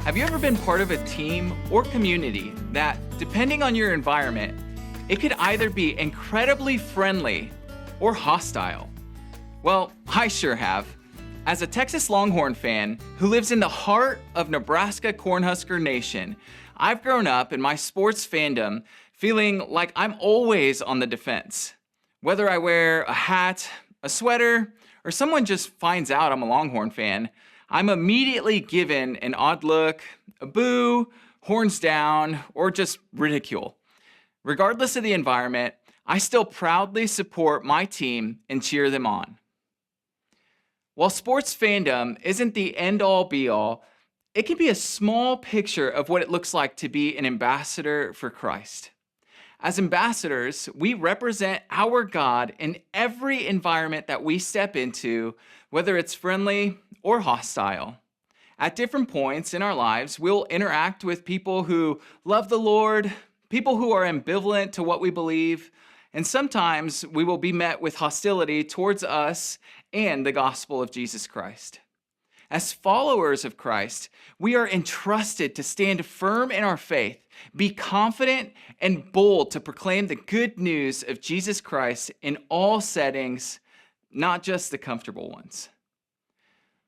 Have you ever been part of a team or community that, depending on your environment, it could either be incredibly friendly or hostile? Well, I sure have. As a Texas Longhorn fan who lives in the heart of Nebraska Cornhusker Nation, I've grown up in my sports fandom feeling like I'm always on the defense. Whether I wear a hat, a sweater, or someone just finds out I'm a Longhorn fan, I'm immediately given an odd look, a boo, horns down, or just ridicule. Regardless of the environment, I still proudly support my team and cheer them on. While sports fandom isn't the end-all be-all, it can be a small picture of what it looks like to be an ambassador for Christ. As ambassadors, we represent our God in every environment that we step into, whether it's friendly or hostile. At different points in our lives, we'll interact with people who love the Lord, people who are ambivalent to what we believe, and sometimes we will be met with hostility towards us and the gospel of Jesus Christ. As followers of Christ, we are entrusted to stand firm in our faith, be confident and bold to proclaim the good news of Jesus Christ in all settings, not just the comfortable ones.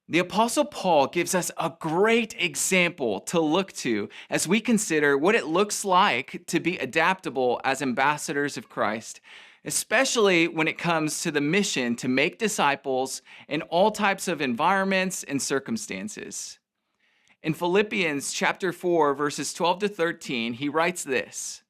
The Apostle Paul gives us a great example to look to as we consider what it looks like to be adaptable as ambassadors of Christ, especially when it comes to the mission to make disciples in all types of environments and circumstances. In Philippians chapter 4, verses 12 to 13, he writes this: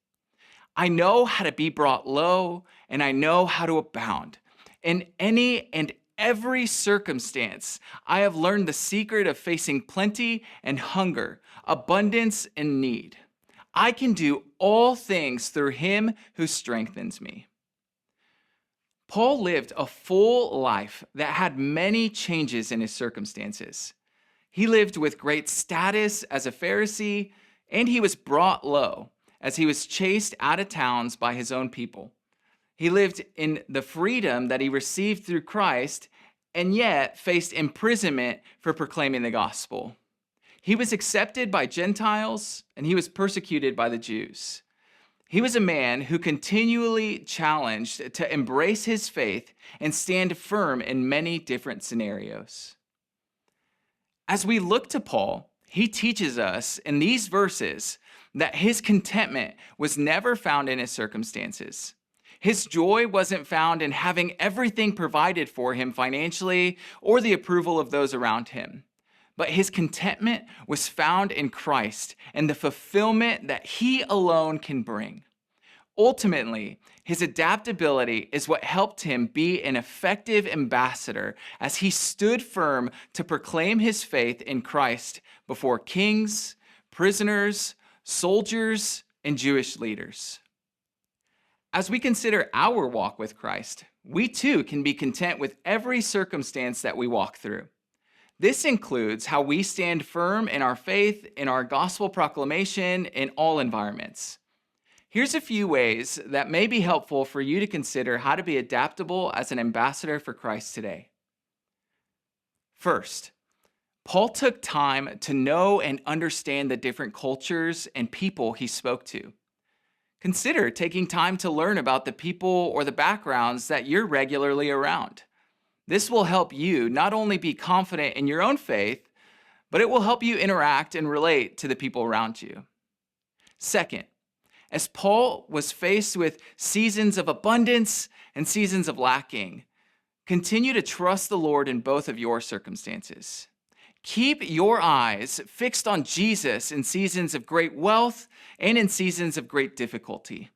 I know how to be brought low, and I know how to abound. In any and every circumstance, I have learned the secret of facing plenty and hunger, abundance and need. I can do all things through him who strengthens me. Paul lived a full life that had many changes in his circumstances. He lived with great status as a Pharisee, and he was brought low as he was chased out of towns by his own people. He lived in the freedom that he received through Christ, and yet faced imprisonment for proclaiming the gospel. He was accepted by Gentiles, and he was persecuted by the Jews. He was a man who continually challenged to embrace his faith and stand firm in many different scenarios. As we look to Paul, he teaches us in these verses that his contentment was never found in his circumstances. His joy wasn't found in having everything provided for him financially or the approval of those around him. But his contentment was found in Christ and the fulfillment that he alone can bring. Ultimately, his adaptability is what helped him be an effective ambassador as he stood firm to proclaim his faith in Christ before kings, prisoners, soldiers, and Jewish leaders. As we consider our walk with Christ, we too can be content with every circumstance that we walk through. This includes how we stand firm in our faith, in our gospel proclamation, in all environments. Here's a few ways that may be helpful for you to consider how to be adaptable as an ambassador for Christ today. First, Paul took time to know and understand the different cultures and people he spoke to. Consider taking time to learn about the people or the backgrounds that you're regularly around. This will help you not only be confident in your own faith, but it will help you interact and relate to the people around you. Second, as Paul was faced with seasons of abundance and seasons of lacking, continue to trust the Lord in both of your circumstances. Keep your eyes fixed on Jesus in seasons of great wealth and in seasons of great difficulty.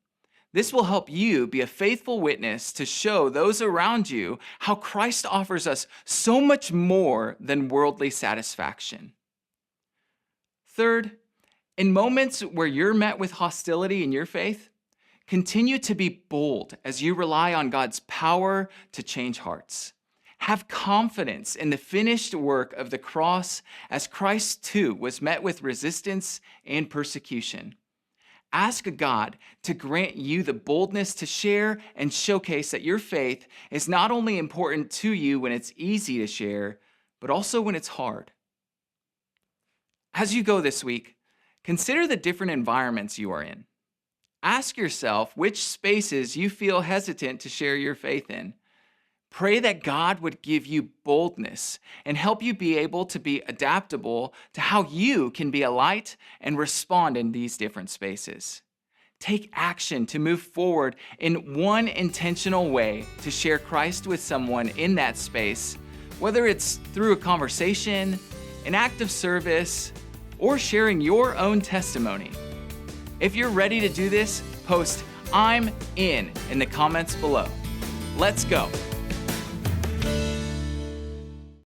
This will help you be a faithful witness to show those around you how Christ offers us so much more than worldly satisfaction. Third, in moments where you're met with hostility in your faith, continue to be bold as you rely on God's power to change hearts. Have confidence in the finished work of the cross as Christ too was met with resistance and persecution. Ask God to grant you the boldness to share and showcase that your faith is not only important to you when it's easy to share, but also when it's hard. As you go this week, consider the different environments you are in. Ask yourself which spaces you feel hesitant to share your faith in. Pray that God would give you boldness and help you be able to be adaptable to how you can be a light and respond in these different spaces. Take action to move forward in one intentional way to share Christ with someone in that space, whether it's through a conversation, an act of service, or sharing your own testimony. If you're ready to do this, post "I'm in" the comments below. Let's go.